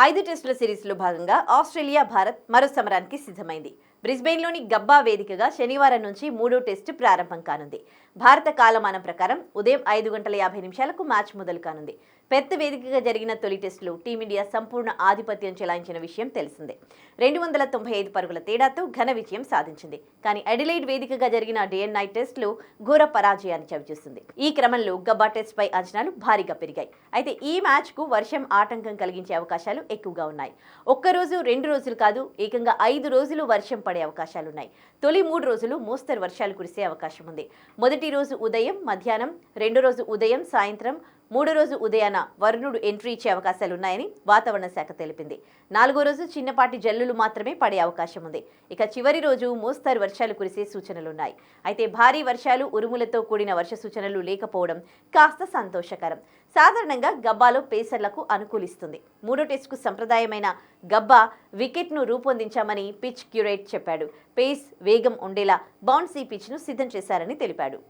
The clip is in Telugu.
5 టెస్టుల సిరీస్లో భాగంగా ఆస్ట్రేలియా భారత్ మరో సమరానికి సిద్ధమైంది. బ్రిస్బెయిన్లోని గబ్బా వేదికగా శనివారం నుంచి 3వ టెస్టు ప్రారంభం కానుంది. భారత కాలమానం ప్రకారం ఉదయం 5:50 మ్యాచ్ మొదలు కానుంది. పెర్త్ వేదికగా జరిగిన తొలి టెస్టులో టీమిండియా సంపూర్ణ ఆధిపత్యం చెలాయించిన విషయం తెలిసిందే. 295 పరుగుల తేడాతో ఘన విజయం సాధించింది. కానీ అడిలైడ్ వేదికగా జరిగిన డే అండ్ నైట్ టెస్టులో ఘోర పరాజయాన్ని చవిచూసింది. ఈ క్రమంలో గబ్బా టెస్ట్పై అంచనాలు భారీగా పెరిగాయి. అయితే ఈ మ్యాచ్కు వర్షం ఆటంకం కలిగించే అవకాశాలు ఎక్కువగా ఉన్నాయి. ఒక్కరోజు 2 రోజులు కాదు, ఏకంగా 5 రోజులు వర్షం పడే అవకాశాలున్నాయి. తొలి 3 రోజులు మోస్తరు వర్షాలు కురిసే అవకాశం ఉంది. మొదటి రోజు ఉదయం, మధ్యాహ్నం, రెండో రోజు ఉదయం, సాయంత్రం, మూడో రోజు ఉదయాన వరుణుడు ఎంట్రీ ఇచ్చే అవకాశాలున్నాయని వాతావరణ శాఖ తెలిపింది. 4వ రోజు చిన్నపాటి జల్లులు మాత్రమే పడే అవకాశం ఉంది. ఇక చివరి రోజు మోస్తరు వర్షాలు కురిసే సూచనలున్నాయి. అయితే భారీ వర్షాలు, ఉరుములతో కూడిన వర్ష సూచనలు లేకపోవడం కాస్త సంతోషకరం. సాధారణంగా గబ్బాలో పేసర్లకు అనుకూలిస్తుంది. 3వ టెస్టుకు సంప్రదాయమైన గబ్బా వికెట్ను రూపొందించామని పిచ్ క్యూరేట్ చెప్పాడు. పేస్, వేగం ఉండేలా బౌన్సీ పిచ్ను సిద్ధం చేశారని తెలిపాడు.